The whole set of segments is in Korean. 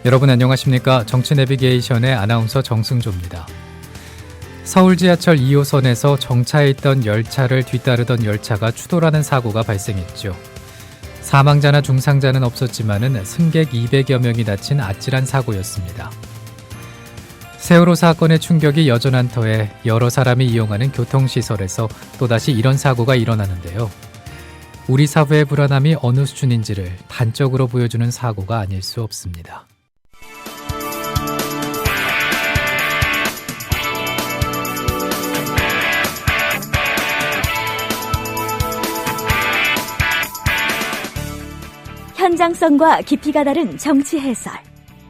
여러분 안녕하십니까? 정치 내비게이션의 아나운서 정승조입니다. 서울 지하철 2호선에서 정차해 있던 열차를 뒤따르던 열차가 추돌하는 사고가 발생했죠. 사망자나 중상자는 없었지만은 승객 200여 명이 다친 아찔한 사고였습니다. 세월호 사건의 충격이 여전한 터에 여러 사람이 이용하는 교통시설에서 또다시 이런 사고가 일어나는데요. 우리 사회의 불안함이 어느 수준인지를 단적으로 보여주는 사고가 아닐 수 없습니다. 현장성과 깊이가 다른 정치 해설.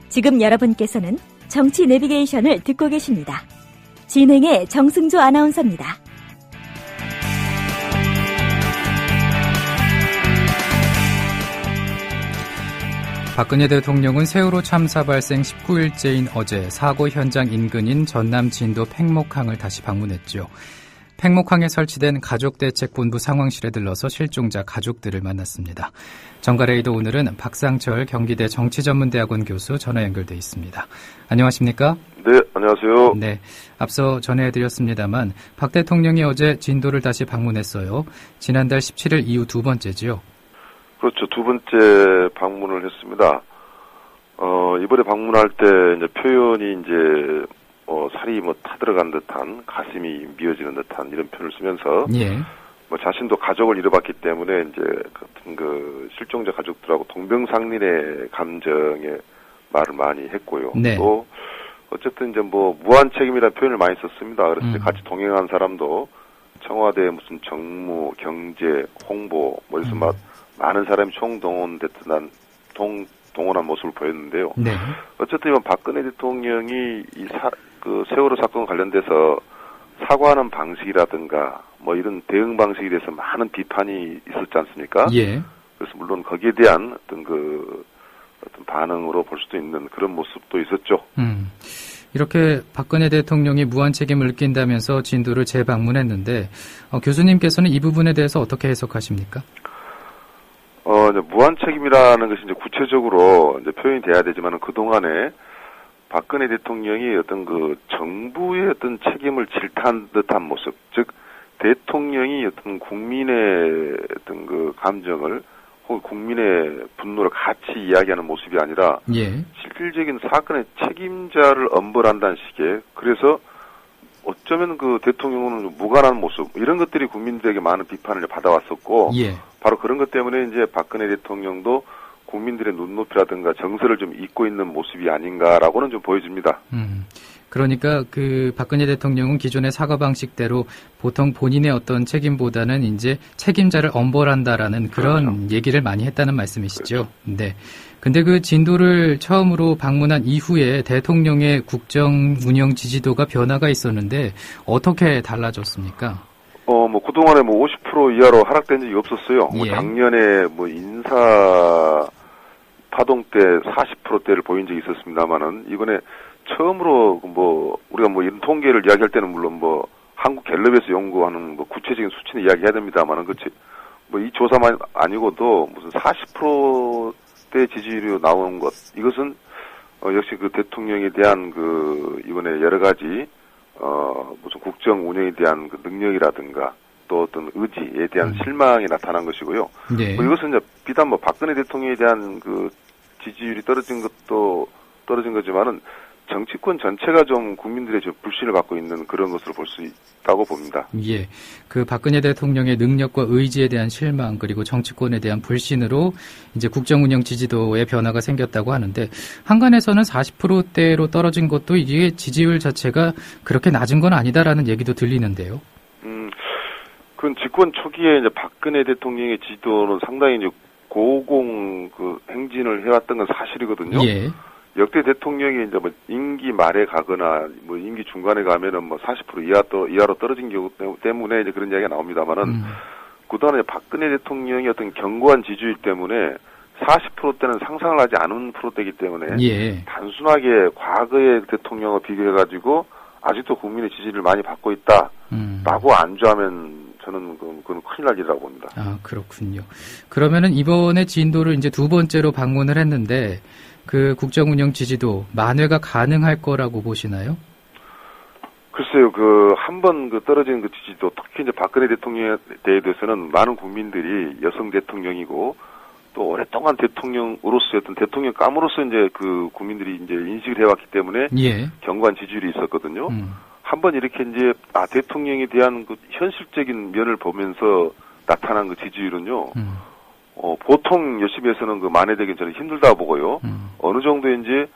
지금 여러분께서는 정치 내비게이션을 듣고 계십니다. 진행의 정승조 아나운서입니다. 박근혜 대통령은 세월호 참사 발생 19일째인 어제 사고 현장 인근인 전남 진도 팽목항을 다시 방문했죠. 팽목항에 설치된 가족대책본부 상황실에 들러서 실종자 가족들을 만났습니다. 정가레이도 오늘은 박상철 경기대 정치전문대학원 교수 전화 연결돼 있습니다. 안녕하십니까? 네, 안녕하세요. 네, 앞서 전해드렸습니다만 박 대통령이 어제 진도를 다시 방문했어요. 지난달 17일 이후 두 번째지요? 그렇죠. 두 번째 방문을 했습니다. 이번에 방문할 때 이제 표현이 이제 살이 타들어간 듯한, 가슴이 미어지는 듯한 이런 표현을 쓰면서 예. 자신도 가족을 잃어봤기 때문에 이제 같은 그 실종자 가족들하고 동병상련의 감정에 말을 많이 했고요. 네. 또 어쨌든 이제 무한 책임이라는 표현을 많이 썼습니다. 그래서 같이 동행한 사람도 청와대 무슨 정무, 경제, 홍보 이래서 많은 사람이 총동원됐던 동원한 모습을 보였는데요. 네. 어쨌든 이번 박근혜 대통령이 그 세월호 사건 관련돼서 사과하는 방식이라든가 이런 대응 방식에 대해서 많은 비판이 있었지 않습니까? 예. 그래서 물론 거기에 대한 어떤 반응으로 볼 수도 있는 그런 모습도 있었죠. 이렇게 박근혜 대통령이 무한 책임을 느낀다면서 진도를 재방문했는데 교수님께서는 이 부분에 대해서 어떻게 해석하십니까? 이제 무한 책임이라는 것이 이제 구체적으로 이제 표현이 돼야 되지만은 그동안에 박근혜 대통령이 어떤 그 정부의 어떤 책임을 질타한 듯한 모습, 즉 대통령이 어떤 국민의 어떤 그 감정을 혹은 국민의 분노를 같이 이야기하는 모습이 아니라 예. 실질적인 사건의 책임자를 엄벌한다는 식의, 그래서 어쩌면 그 대통령은 무관한 모습, 이런 것들이 국민들에게 많은 비판을 받아왔었고, 예. 바로 그런 것 때문에 이제 박근혜 대통령도 국민들의 눈높이라든가 정서를 좀 잊고 있는 모습이 아닌가라고는 좀 보여집니다. 그러니까 그 박근혜 대통령은 기존의 사과 방식대로 보통 본인의 어떤 책임보다는 이제 책임자를 엄벌한다라는 그런 그렇죠. 얘기를 많이 했다는 말씀이시죠. 그렇죠. 네. 근데 그 진도를 처음으로 방문한 이후에 대통령의 국정 운영 지지도가 변화가 있었는데 어떻게 달라졌습니까? 그동안에 50% 이하로 하락된 적이 없었어요. 예. 작년에 인사 파동 때 40%대를 보인 적이 있었습니다만은, 이번에 처음으로 우리가 이런 통계를 이야기할 때는 물론 한국 갤럽에서 연구하는 구체적인 수치는 이야기해야 됩니다만은, 그치. 이 조사만 아니고도 무슨 40%대 지지율이 나오는 것, 이것은, 역시 그 대통령에 대한 이번에 여러 가지, 무슨 국정 운영에 대한 그 능력이라든가, 또 어떤 의지에 대한 실망이 나타난 것이고요. 네. 이것은 이제 비단 박근혜 대통령에 대한 그 지지율이 떨어진 것도 떨어진 거지만은 정치권 전체가 좀 국민들의 불신을 받고 있는 그런 것으로 볼 수 있다고 봅니다. 예. 그 박근혜 대통령의 능력과 의지에 대한 실망, 그리고 정치권에 대한 불신으로 이제 국정 운영 지지도에 변화가 생겼다고 하는데, 한간에서는 40%대로 떨어진 것도 이게 지지율 자체가 그렇게 낮은 건 아니다라는 얘기도 들리는데요. 그건 집권 초기에 이제 박근혜 대통령의 지지도는 상당히 이제 고공 행진을 해왔던 건 사실이거든요. 예. 역대 대통령이 이제 임기 말에 가거나 임기 중간에 가면은 40% 이하로 떨어진 경우 때문에 이제 그런 이야기가 나옵니다만은, 그동안에 박근혜 대통령의 어떤 견고한 지지율 때문에 40%대는 상상을 하지 않은 프로대이기 때문에 예. 단순하게 과거의 대통령과 비교해가지고 아직도 국민의 지지를 많이 받고 있다라고 안주하면 저는 그건 큰일 날 일이라고 봅니다. 아, 그렇군요. 그러면은 이번에 진도를 이제 두 번째로 방문을 했는데, 그 국정운영 지지도 만회가 가능할 거라고 보시나요? 글쎄요, 한 번 떨어진 그 지지도, 특히 이제 박근혜 대통령에 대해서는 많은 국민들이 여성 대통령이고, 또 오랫동안 대통령으로서의 어떤 대통령감으로서 이제 그 국민들이 이제 인식을 해왔기 때문에, 예. 견고한 지지율이 있었거든요. 한번 이렇게 이제, 대통령에 대한 그 현실적인 면을 보면서 나타난 그 지지율은요, 보통 열심히 해서는 그 만회되긴 저는 힘들다 보고요. 어느 정도인지,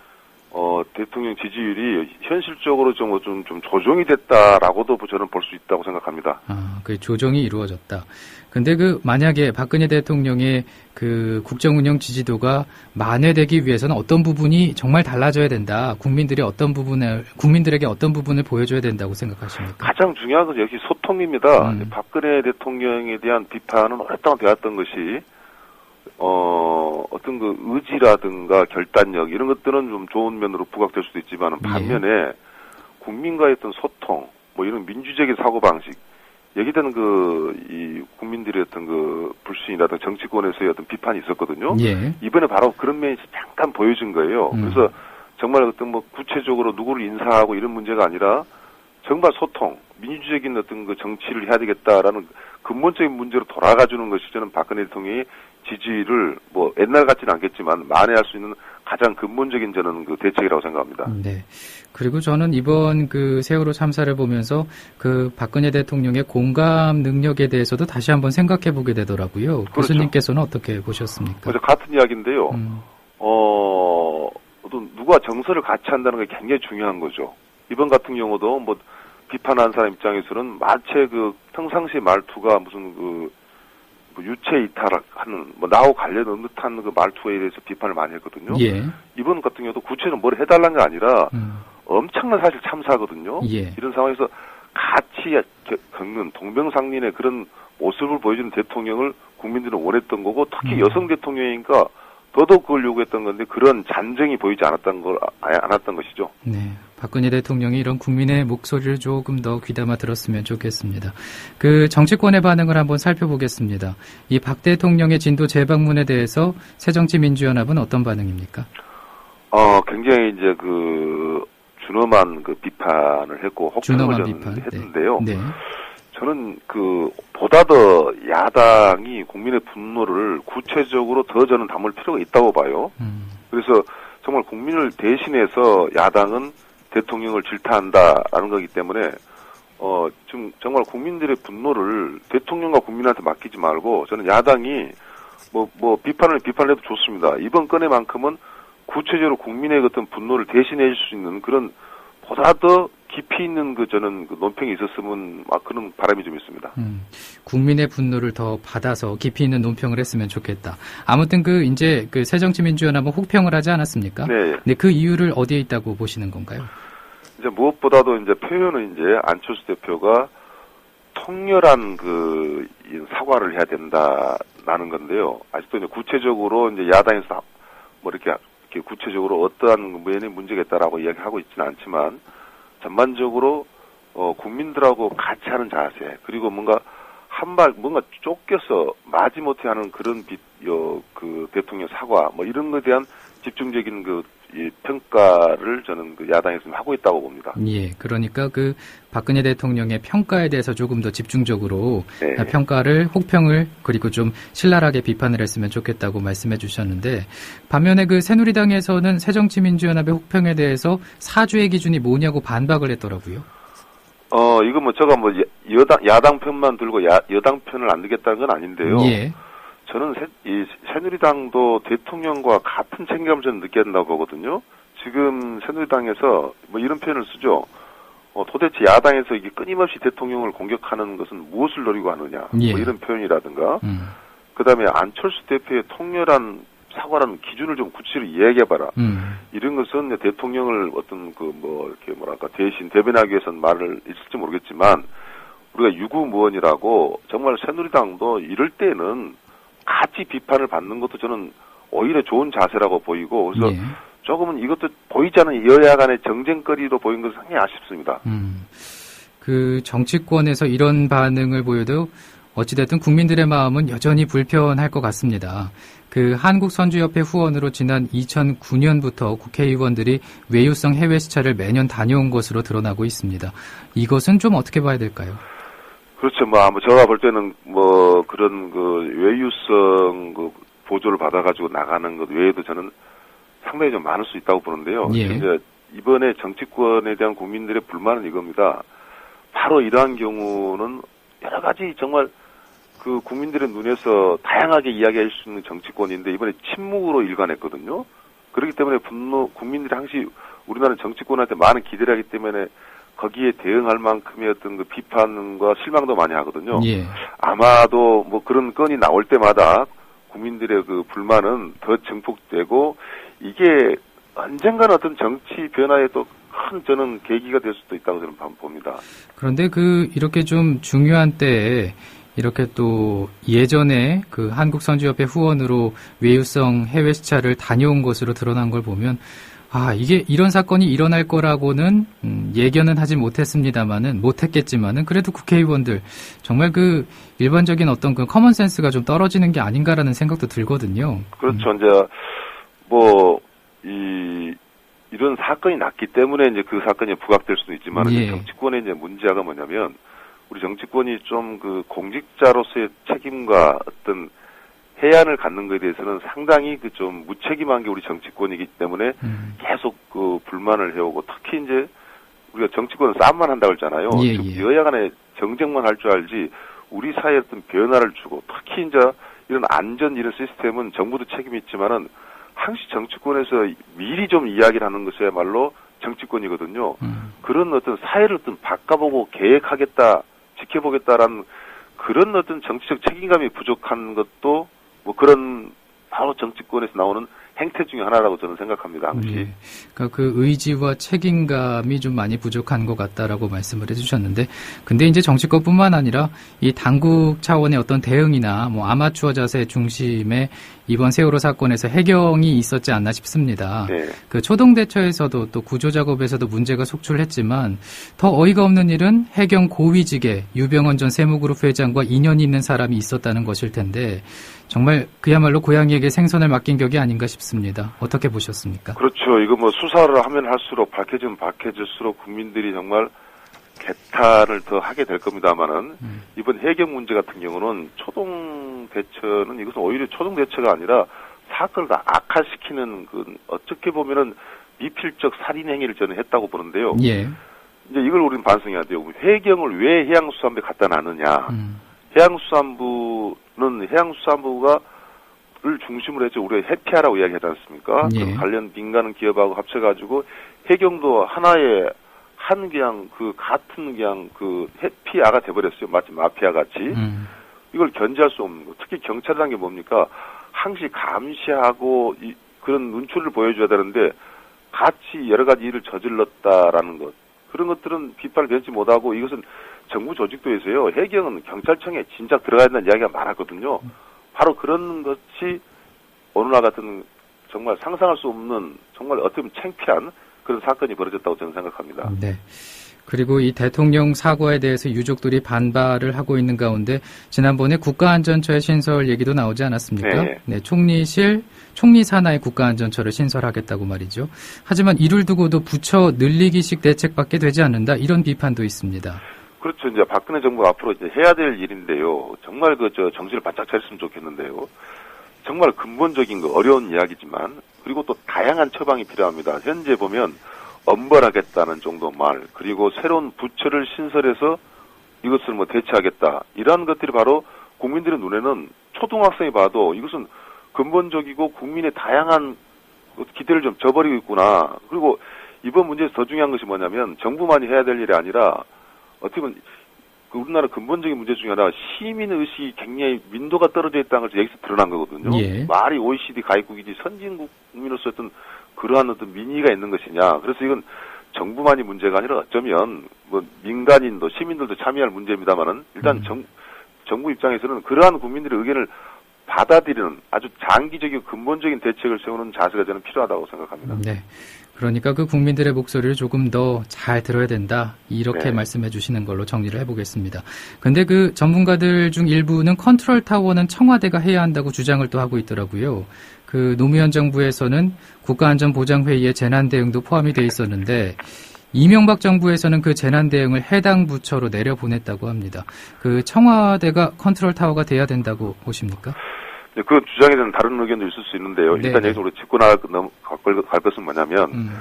대통령 지지율이 현실적으로 좀 조정이 됐다라고도 저는 볼 수 있다고 생각합니다. 그 조정이 이루어졌다. 근데 만약에 박근혜 대통령의 그 국정운영 지지도가 만회되기 위해서는 어떤 부분이 정말 달라져야 된다. 국민들에게 어떤 부분을 보여줘야 된다고 생각하십니까? 가장 중요한 것은 역시 소통입니다. 박근혜 대통령에 대한 비판은 오랫동안 되었던 것이, 어떤 그 의지라든가 결단력 이런 것들은 좀 좋은 면으로 부각될 수도 있지만 반면에 국민과의 어떤 소통, 뭐 이런 민주적인 사고 방식, 여기에는 이 국민들의 어떤 그 불신이라든가 정치권에서의 어떤 비판이 있었거든요. 예. 이번에 바로 그런 면이 잠깐 보여진 거예요. 그래서 정말 어떤 뭐 구체적으로 누구를 인사하고 이런 문제가 아니라 정말 소통, 민주적인 어떤 그 정치를 해야 되겠다라는 근본적인 문제로 돌아가주는 것이 저는 박근혜 대통령이 지지를 뭐 옛날 같지는 않겠지만 만회할 수 있는 가장 근본적인 저는 그 대책이라고 생각합니다. 네. 그리고 저는 이번 그 세월호 참사를 보면서 그 박근혜 대통령의 공감 능력에 대해서도 다시 한번 생각해 보게 되더라고요. 그렇죠. 교수님께서는 어떻게 보셨습니까? 그래서 같은 이야기인데요. 누가 정서를 같이 한다는 게 굉장히 중요한 거죠. 이번 같은 경우도 뭐 비판하는 사람 입장에서는 마치 평상시 말투가 무슨 유체 이탈하는, 나하고 관련 없는 듯한 그 말투에 대해서 비판을 많이 했거든요. 예. 이번 같은 경우도 구체적으로 뭘 해달라는 게 아니라, 엄청난 사실 참사거든요. 예. 이런 상황에서 같이 겪는 동병상련의 그런 모습을 보여주는 대통령을 국민들은 원했던 거고, 특히 여성 대통령이니까 더더욱 그걸 요구했던 건데, 그런 잔정이 보이지 않았던 것이죠. 네. 박근혜 대통령이 이런 국민의 목소리를 조금 더 귀담아 들었으면 좋겠습니다. 그 정치권의 반응을 한번 살펴보겠습니다. 이 박 대통령의 진도 재방문에 대해서 새정치민주연합은 어떤 반응입니까? 굉장히 이제 준엄한 비판을 했고 혹평을 했는데요. 네. 저는 보다 더 야당이 국민의 분노를 구체적으로 더 저는 담을 필요가 있다고 봐요. 그래서 정말 국민을 대신해서 야당은 대통령을 질타한다라는 거기 때문에 지금 정말 국민들의 분노를 대통령과 국민한테 맡기지 말고 저는 야당이 비판을 해도 좋습니다. 이번 건에만큼은 구체적으로 국민의 어떤 분노를 대신해 줄 수 있는 그런 보다 더 깊이 있는 저는 논평이 있었으면 그런 바람이 좀 있습니다. 국민의 분노를 더 받아서 깊이 있는 논평을 했으면 좋겠다. 아무튼 이제 새정치민주연합은 혹평을 하지 않았습니까? 네. 근데 그 이유를 어디에 있다고 보시는 건가요? 이제 무엇보다도 이제 표현은 이제 안철수 대표가 통렬한 사과를 해야 된다라는 건데요. 아직도 이제 구체적으로 이제 야당에서 이렇게 구체적으로 어떠한 면에 문제가 있다라고 이야기하고 있지는 않지만 전반적으로 국민들하고 같이 하는 자세 그리고 뭔가 뭔가 쫓겨서 마지못해 하는 그런 대통령 사과 이런 것에 대한 집중적인 평가를 저는 야당에서 하고 있다고 봅니다. 예, 그러니까 박근혜 대통령의 평가에 대해서 조금 더 집중적으로 네. 평가를 혹평을 그리고 좀 신랄하게 비판을 했으면 좋겠다고 말씀해 주셨는데 반면에 새누리당에서는 새정치민주연합의 혹평에 대해서 사주의 기준이 뭐냐고 반박을 했더라고요. 이거 제가 야당 편만 들고 여당 편을 안 들겠다는 건 아닌데요. 예. 저는 새누리당도 대통령과 같은 책임감을 저는 느껴야 된다고 보거든요. 지금 새누리당에서 이런 표현을 쓰죠. 도대체 야당에서 이게 끊임없이 대통령을 공격하는 것은 무엇을 노리고 하느냐. 예. 이런 표현이라든가. 그다음에 안철수 대표의 통렬한 사과라는 기준을 좀 구체적으로 이야기해봐라. 이런 것은 대통령을 어떤 대신 대변하기 위해서는 말을 있을지 모르겠지만 우리가 유구무원이라고 정말 새누리당도 이럴 때는 같이 비판을 받는 것도 저는 오히려 좋은 자세라고 보이고 그래서 예. 조금은 이것도 보이지 않는 여야 간의 정쟁거리로 보인 것은 상당히 아쉽습니다. 정치권에서 이런 반응을 보여도 어찌됐든 국민들의 마음은 여전히 불편할 것 같습니다. 그 한국선주협회 후원으로 지난 2009년부터 국회의원들이 외유성 해외 시찰을 매년 다녀온 것으로 드러나고 있습니다. 이것은 좀 어떻게 봐야 될까요? 그렇죠. 아마 제가 볼 때는 그런 외유성 보조를 받아가지고 나가는 것 외에도 저는 상당히 좀 많을 수 있다고 보는데요. 예. 이제 이번에 정치권에 대한 국민들의 불만은 이겁니다. 바로 이러한 경우는 여러 가지 정말 그 국민들의 눈에서 다양하게 이야기할 수 있는 정치권인데 이번에 침묵으로 일관했거든요. 그렇기 때문에 국민들이 항상 우리나라 정치권한테 많은 기대를 하기 때문에 거기에 대응할 만큼의 어떤 그 비판과 실망도 많이 하거든요. 예. 아마도 그런 건이 나올 때마다 국민들의 그 불만은 더 증폭되고 이게 언젠가는 어떤 정치 변화에 또 큰 저는 계기가 될 수도 있다고 저는 봅니다. 그런데 이렇게 좀 중요한 때에 이렇게 또 예전에 그 한국선주협회 후원으로 외유성 해외 시찰을 다녀온 것으로 드러난 걸 보면 이게 이런 사건이 일어날 거라고는 예견은 하지 못했겠지만은 그래도 국회의원들 정말 그 일반적인 어떤 그 커먼 센스가 좀 떨어지는 게 아닌가라는 생각도 들거든요. 그렇죠. 이제 이런 사건이 났기 때문에 이제 그 사건이 부각될 수도 있지만 예. 정치권의 이제 문제가 뭐냐면 우리 정치권이 좀 그 공직자로서의 책임과 어떤 해안을 갖는 것에 대해서는 상당히 그 좀 무책임한 게 우리 정치권이기 때문에 계속 그 불만을 해오고 특히 이제 우리가 정치권은 싸움만 한다고 했잖아요. 예, 즉 예. 여야 간에 정쟁만 할 줄 알지 우리 사회에 어떤 변화를 주고 특히 이제 이런 안전 이런 시스템은 정부도 책임이 있지만은 항시 정치권에서 미리 좀 이야기를 하는 것이야말로 정치권이거든요. 그런 어떤 사회를 어떤 바꿔보고 계획하겠다, 지켜보겠다라는 그런 어떤 정치적 책임감이 부족한 것도 그런 바로 정치권에서 나오는 행태 중에 하나라고 저는 생각합니다. 항시. 예. 그러니까 그 의지와 책임감이 좀 많이 부족한 것 같다라고 말씀을 해주셨는데, 근데 이제 정치권뿐만 아니라 이 당국 차원의 어떤 대응이나 아마추어 자세 중심의 이번 세월호 사건에서 해경이 있었지 않나 싶습니다. 네. 그 초동 대처에서도 또 구조 작업에서도 문제가 속출했지만 더 어이가 없는 일은 해경 고위직에 유병헌 전 세무그룹 회장과 인연이 있는 사람이 있었다는 것일 텐데 정말 그야말로 고양이에게 생선을 맡긴 격이 아닌가 싶습니다. 어떻게 보셨습니까? 그렇죠. 이거 수사를 하면 할수록 밝혀지면 밝혀질수록 국민들이 정말 개탄을 더 하게 될 겁니다만은 이번 해경 문제 같은 경우는 초동 대처는 이것은 오히려 초동 대처가 아니라 사건을 다 악화시키는 어떻게 보면은 미필적 살인 행위를 저는 했다고 보는데요. 예. 이제 이걸 우리는 반성해야 돼요. 해경을 왜 해양수산부에 갖다 놨느냐. 해양수산부는 해양수산부를 중심으로 해서 우리가 해피아라고 이야기하지 않습니까? 예. 관련 민간 기업하고 합쳐가지고 해경도 하나의 같은 해피아가 돼버렸어요. 마치 마피아 같이. 이걸 견제할 수 없는 거. 특히 경찰이라는 게 뭡니까? 항시 감시하고 그런 눈초리를 보여줘야 되는데 같이 여러 가지 일을 저질렀다라는 것. 그런 것들은 비판을 변치 못하고 이것은 정부 조직도에서요. 해경은 경찰청에 진작 들어가야 된다는 이야기가 많았거든요. 바로 그런 것이 어느 날 같은 정말 상상할 수 없는 정말 어떻게 보면 창피한 그런 사건이 벌어졌다고 저는 생각합니다. 네. 그리고 이 대통령 사과에 대해서 유족들이 반발을 하고 있는 가운데 지난번에 국가안전처의 신설 얘기도 나오지 않았습니까? 네. 네, 총리 산하의 국가안전처를 신설하겠다고 말이죠. 하지만 이를 두고도 부처 늘리기식 대책밖에 되지 않는다 이런 비판도 있습니다. 그렇죠. 이제 박근혜 정부가 앞으로 이제 해야 될 일인데요. 정말 정신을 바짝 차렸으면 좋겠는데요. 정말 근본적인 어려운 이야기지만 그리고 또 다양한 처방이 필요합니다. 현재 보면 엄벌하겠다는 정도 말 그리고 새로운 부처를 신설해서 이것을 대체하겠다. 이러한 것들이 바로 국민들의 눈에는 초등학생이 봐도 이것은 근본적이고 국민의 다양한 기대를 좀 저버리고 있구나. 그리고 이번 문제에서 더 중요한 것이 뭐냐면 정부만이 해야 될 일이 아니라 어떻게 보면 우리나라 근본적인 문제 중에 하나가 시민의식이 굉장히 민도가 떨어져 있다는 것이 여기서 드러난 거거든요. 예. 말이 OECD 가입국이지 선진국민으로서 어떤 그러한 어떤 민의가 있는 것이냐. 그래서 이건 정부만이 문제가 아니라 어쩌면 민간인도 시민들도 참여할 문제입니다만은 일단 정부 입장에서는 그러한 국민들의 의견을 받아들이는 아주 장기적이고 근본적인 대책을 세우는 자세가 저는 필요하다고 생각합니다. 네. 그러니까 그 국민들의 목소리를 조금 더 잘 들어야 된다. 이렇게 네. 말씀해 주시는 걸로 정리를 해보겠습니다. 근데 그 전문가들 중 일부는 컨트롤 타워는 청와대가 해야 한다고 주장을 또 하고 있더라고요. 그 노무현 정부에서는 국가안전보장회의에 재난대응도 포함이 돼 있었는데 이명박 정부에서는 그 재난대응을 해당 부처로 내려보냈다고 합니다. 그 청와대가 컨트롤 타워가 돼야 된다고 보십니까? 그 주장에 대한 다른 의견도 있을 수 있는데요. 일단 네네. 여기서 우리 짚고 나갈 것은 뭐냐면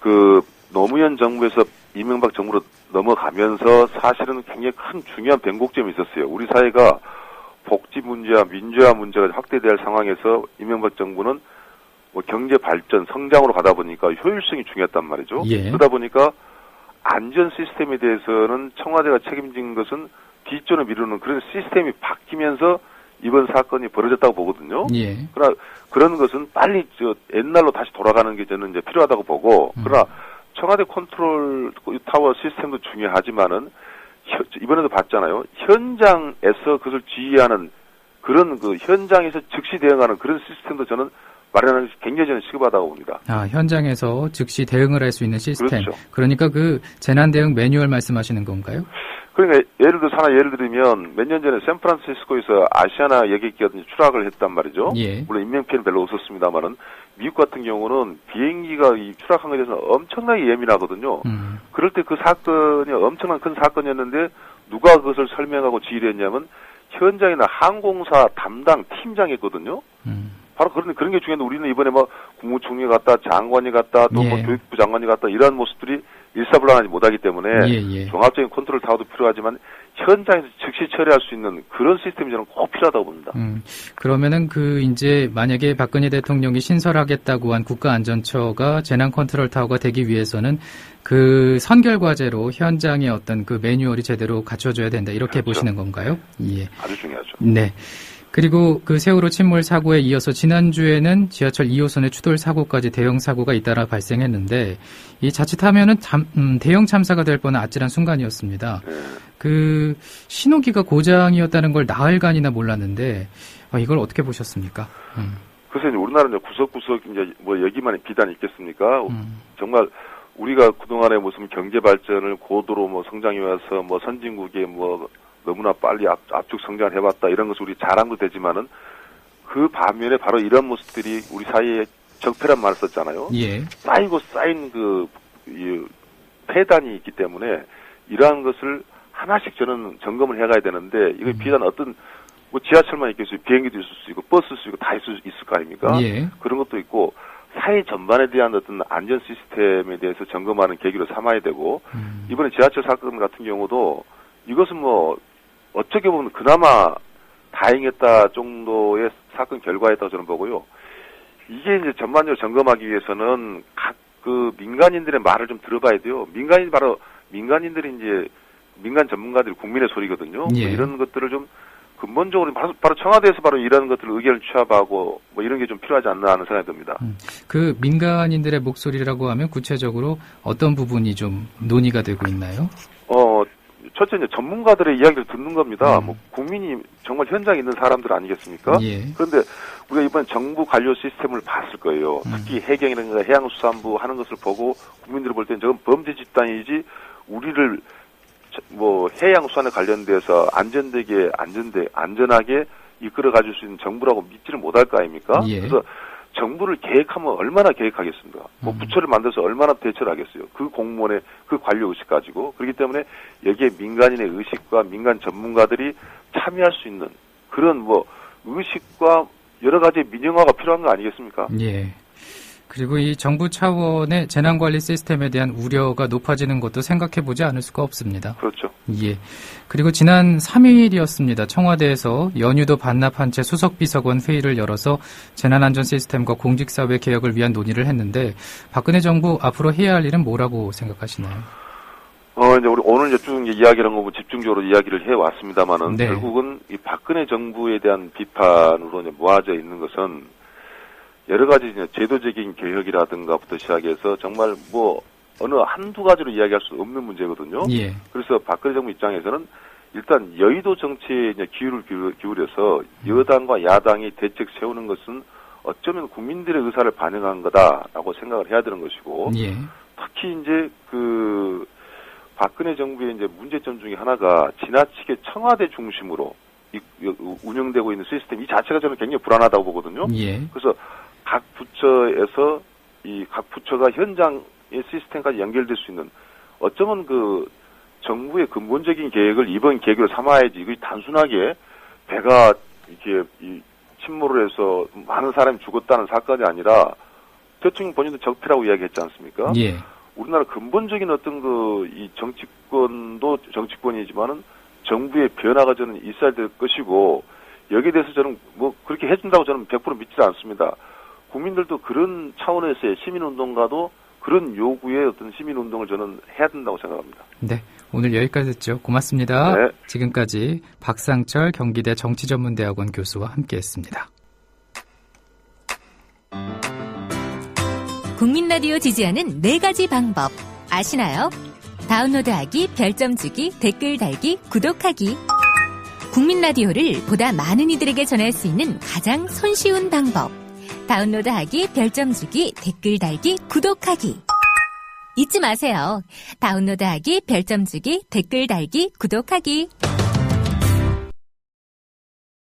그 노무현 정부에서 이명박 정부로 넘어가면서 사실은 굉장히 큰 중요한 변곡점이 있었어요. 우리 사회가 복지 문제와 민주화 문제가 확대될 상황에서 이명박 정부는 뭐 경제 발전, 성장으로 가다 보니까 효율성이 중요했단 말이죠. 예. 그러다 보니까 안전 시스템에 대해서는 청와대가 책임진 것은 뒷전을 미루는 그런 시스템이 바뀌면서 이번 사건이 벌어졌다고 보거든요. 예. 그러나 그런 것은 빨리 옛날로 다시 돌아가는 게 저는 이제 필요하다고 보고, 그러나 청와대 컨트롤 타워 시스템도 중요하지만은 이번에도 봤잖아요. 현장에서 그것을 지휘하는 그런 그 현장에서 즉시 대응하는 그런 시스템도 저는 마련하는 것이 굉장히 저는 시급하다고 봅니다. 아, 현장에서 즉시 대응을 할 수 있는 시스템. 그렇죠. 그러니까 그 재난대응 매뉴얼 말씀하시는 건가요? 그러니까 예를 들어서 하나 예를 들면 몇 년 전에 샌프란시스코에서 아시아나 여객기가 추락을 했단 말이죠. 예. 물론 인명피해는 별로 없었습니다만은 미국 같은 경우는 비행기가 이 추락한 것에 대해서 엄청나게 예민하거든요. 그럴 때 그 사건이 엄청난 큰 사건이었는데 누가 그것을 설명하고 지휘를 했냐면 현장에는 항공사 담당 팀장이었거든요. 바로 그런 게 중요한데 우리는 이번에 뭐 국무총리 갔다 장관이 갔다 또 뭐 예. 교육부 장관이 갔다 이런 모습들이 일사불란하지 못하기 때문에 예. 종합적인 컨트롤 타워도 필요하지만 현장에서 즉시 처리할 수 있는 그런 시스템이 저는 꼭 필요하다고 봅니다. 그러면은 그 이제 만약에 박근혜 대통령이 신설하겠다고 한 국가안전처가 재난 컨트롤 타워가 되기 위해서는 그 선결 과제로 현장의 어떤 그 매뉴얼이 제대로 갖춰져야 된다 이렇게 그렇죠. 보시는 건가요? 예. 아주 중요하죠. 네. 그리고 그 세월호 침몰 사고에 이어서 지난주에는 지하철 2호선의 추돌 사고까지 대형 사고가 잇따라 발생했는데 이 자칫하면은 대형 참사가 될 뻔한 아찔한 순간이었습니다. 네. 그 신호기가 고장이었다는 걸 나흘간이나 몰랐는데 이걸 어떻게 보셨습니까? 그래서 이제 우리나라는 구석구석 이제 뭐 여기만의 비단이 있겠습니까? 정말 우리가 그동안에 무슨 경제 발전을 고도로 뭐 성장해 와서 뭐 선진국에 뭐 너무나 빨리 압축 성장을 해왔다 이런 것을 우리 자랑도 되지만은 그 반면에 바로 이런 모습들이 우리 사이에 적폐란 말을 썼잖아요. 예. 쌓이고 쌓인 이 폐단이 있기 때문에 이러한 것을 하나씩 저는 점검을 해가야 되는데 이거 비단 어떤 뭐 지하철만 있겠어요. 비행기도 있을 수 있고 버스도 있을 수 있고 다 있을 거 아닙니까? 예. 그런 것도 있고 사회 전반에 대한 어떤 안전 시스템에 대해서 점검하는 계기로 삼아야 되고 이번에 지하철 사건 같은 경우도 이것은 뭐 어떻게 보면 그나마 다행했다 정도의 사건 결과였다고 저는 보고요. 이게 이제 전반적으로 점검하기 위해서는 각 그 민간인들의 말을 좀 들어봐야 돼요. 민간인들이 이제 민간 전문가들이 국민의 소리거든요. 예. 이런 것들을 좀 근본적으로 바로 청와대에서 바로 이런 것들을 의견을 취합하고 뭐 이런 게 좀 필요하지 않나 하는 생각이 듭니다. 그 민간인들의 목소리라고 하면 구체적으로 어떤 부분이 좀 논의가 되고 있나요? 첫째 이제 전문가들의 이야기를 듣는 겁니다. 뭐 국민이 정말 현장에 있는 사람들 아니겠습니까? 예. 그런데 우리가 이번 정부 관료 시스템을 봤을 거예요. 특히 해경이라든가 해양수산부 하는 것을 보고 국민들이 볼 때는 저건 범죄 집단이지 우리를 뭐 해양수산에 관련돼서 안전하게 이끌어 가줄 수 있는 정부라고 믿지를 못할 거 아닙니까? 예. 그래서 정부를 계획하면 얼마나 계획하겠습니까? 뭐 부처를 만들어서 얼마나 대처를 하겠어요? 그 공무원의 그 관료 의식 가지고. 그렇기 때문에 여기에 민간인의 의식과 민간 전문가들이 참여할 수 있는 그런 뭐 의식과 여러 가지 민영화가 필요한 거 아니겠습니까? 예. 그리고 이 정부 차원의 재난관리 시스템에 대한 우려가 높아지는 것도 생각해보지 않을 수가 없습니다. 그렇죠. 예. 그리고 지난 3일이었습니다. 청와대에서 연휴도 반납한 채 수석비서관 회의를 열어서 재난안전 시스템과 공직사회 개혁을 위한 논의를 했는데 박근혜 정부 앞으로 해야 할 일은 뭐라고 생각하시나요? 이제 우리 오늘 이제 쭉 이야기를 한 거 집중적으로 이야기를 해 왔습니다만은 네. 결국은 이 박근혜 정부에 대한 비판으로 이제 모아져 있는 것은 여러 가지 이제 제도적인 개혁이라든가부터 시작해서 정말 뭐 어느 한두 가지로 이야기할 수 없는 문제거든요. 예. 그래서 박근혜 정부 입장에서는 일단 여의도 정치에 이제 기울을 기울여서 여당과 야당이 대책 세우는 것은 어쩌면 국민들의 의사를 반영한 거다라고 생각을 해야 되는 것이고, 예. 특히 이제 그 박근혜 정부의 이제 문제점 중에 하나가 지나치게 청와대 중심으로 운영되고 있는 시스템 이 자체가 저는 굉장히 불안하다고 보거든요. 예. 그래서 각 부처에서 이 각 부처가 현장의 시스템까지 연결될 수 있는 어쩌면 그 정부의 근본적인 계획을 이번 계획으로 삼아야지. 이게 단순하게 배가 이렇게 침몰을 해서 많은 사람이 죽었다는 사건이 아니라 대통령 본인도 적폐라고 이야기했지 않습니까? 예. 우리나라 근본적인 어떤 이 정치권도 정치권이지만은 정부의 변화가 저는 있어야 될 것이고, 여기에 대해서 저는 뭐 그렇게 해준다고 저는 100% 믿지 않습니다. 국민들도 그런 차원에서의 시민운동가도 그런 요구의 어떤 시민운동을 저는 해야 된다고 생각합니다. 네. 오늘 여기까지 듣죠. 고맙습니다. 네. 지금까지 박상철 경기대 정치전문대학원 교수와 함께했습니다. 국민 라디오 지지하는 4가지 방법 아시나요? 다운로드하기, 별점 주기, 댓글 달기, 구독하기. 국민 라디오를 보다 많은 이들에게 전할 수 있는 가장 손쉬운 방법. 다운로드하기, 별점 주기, 댓글 달기, 구독하기. 잊지 마세요. 다운로드하기, 별점 주기, 댓글 달기, 구독하기.